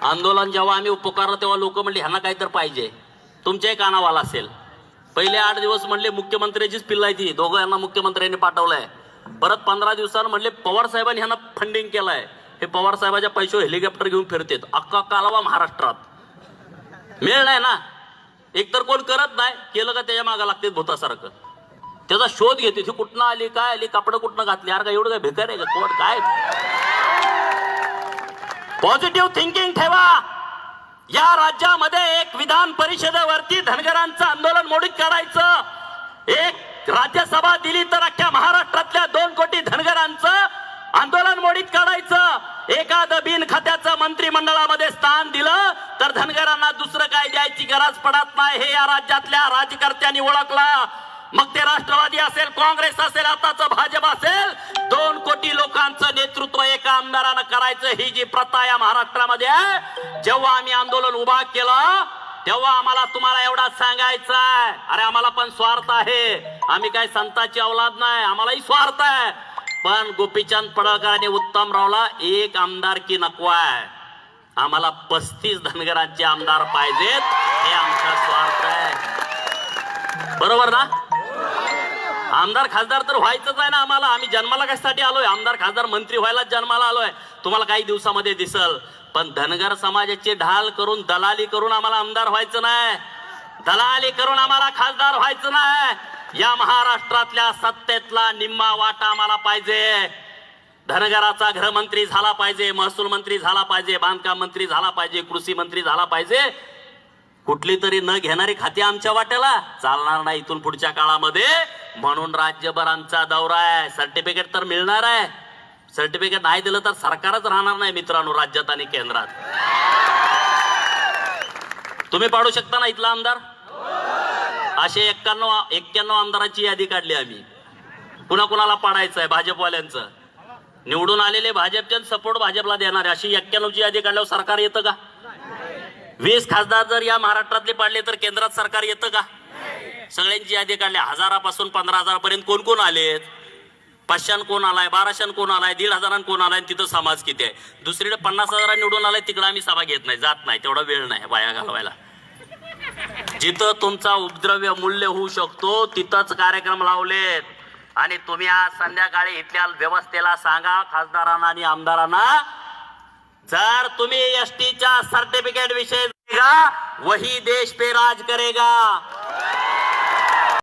आंदोलन जेव्हा आम्ही पुकारलं तेव्हा लोक म्हणले ह्यांना काहीतरी पाहिजे, तुमच्याही कानावाला असेल. पहिले 8 दिवस म्हणले मुख्यमंत्र्याचीच पिल्लाय ती, दोघं यांना मुख्यमंत्र्यांनी पाठवलंय. परत 15 दिवसांनी म्हणले पवार साहेबांनी ह्यांना फंडिंग केलंय, हे पवार साहेबाच्या पैशावर हेलिकॉप्टर घेऊन फिरतात. अख्खा कालवा महाराष्ट्रात मिळ नाही ना. एकतर कोण करत नाही, केलं का त्याच्या मागे लागते भूतासारखं. त्याचा शोध घेते, ती कुठनं आली, काय आली, कपडे कुठनं घातली, यार का एवढं काय बेकार आहे का कोण काय. पॉझिटिव्ह थिंकिंग ठेवा. या राज्यामध्ये एक विधान परिषदेवरती धनगरांचं आंदोलन मोडीत काढायचं, एक राज्यसभा दिली तर अख्ख्या महाराष्ट्रातल्या 2 कोटी धनगरांचं आंदोलन मोडीत काढायचं. एखादं बिन खात्याचं मंत्रिमंडळामध्ये स्थान दिलं तर धनगरांना दुसरं काय द्यायची गरज पडत नाही, हे या राज्यातल्या राज्यकर्त्यांनी ओळखलं. मग ते राष्ट्रवादी असेल, काँग्रेस असेल, आताचं भाजप असेल, 2 कोटी लोकांचं नेतृत्व एका आमदारानं करायचं, ही जी प्रथा या महाराष्ट्रामध्ये आहे. जेव्हा आम्ही आंदोलन उभा केलं तेव्हा आम्हाला तुम्हाला एवढाच सांगायचं आहे, अरे आम्हाला पण स्वार्थ आहे, आम्ही काय संतांची औलाद नाही, आम्हालाही स्वार्थ आहे. पण गोपीचंद पडळकर आणि उत्तमरावला एक आमदारकी नको आहे, आम्हाला 35 धनगरांचे आमदार पाहिजेत, हे आमचा स्वार्थ आहे. बरोबर ना. आमदार खासदार तर व्हायचंच आहे ना आम्हाला. आम्ही जन्माला कशासाठी आलोय, आमदार खासदार मंत्री व्हायला जन्माला आलोय. तुम्हाला काही दिवसामध्ये दिसल. पण धनगर समाजाची ढाल करून दलाली करून आम्हाला आमदार व्हायचं नाही, दलाली करून आम्हाला खासदार व्हायचं नाही. या महाराष्ट्रातल्या सत्तेतला निम्मा वाटा आम्हाला पाहिजे. धनगराचा गृहमंत्री झाला पाहिजे, महसूल मंत्री झाला पाहिजे, बांधकाम मंत्री झाला पाहिजे, कृषी मंत्री झाला पाहिजे. कुठली तरी न घेणारी खाती आमच्या वाट्याला चालणार नाही इथून पुढच्या काळामध्ये. म्हणून राज्यभर आमचा दौरा आहे. सर्टिफिकेट तर मिळणार आहे, सर्टिफिकेट नाही दिलं तर सरकारच राहणार नाही मित्रांनो राज्यात आणि केंद्रात. तुम्ही पाडू शकता ना इथला आमदार. असे 91 आमदारांची यादी काढली आम्ही. कुणा कुणाला पाडायचं आहे भाजपवाल्यांचं. निवडून आलेले भाजपचे सपोर्ट भाजपला देणारे अशी 91ची यादी काढल्यावर सरकार येतं का. 20 खासदार जर या महाराष्ट्रातले पाडले तर केंद्रात सरकार येतं का. सगळ्यांची यादी काढली. 1000पासून 15,000 पर्यंत कोण कोण आलेत. 500 कोण आलाय, 1200 कोण आलाय, 1,500 कोण आलाय. तिथं समाज किती आहे. दुसरीकडे 50,000 निवडून आलाय, तिकडे आम्ही सभा घेत नाही, जात नाही, तेवढा वेळ नाही वाया घालवायला. जिथं तुमचा उपद्रव्य मूल्य होऊ शकतो तिथंच कार्यक्रम लावलेत. आणि तुम्ही आज संध्याकाळी इथल्या व्यवस्थेला सांगा, खासदारांना आणि आमदारांना, जर तुम्ही एसटीच्या सर्टिफिकेट विषय वही देश पे राज करेगा.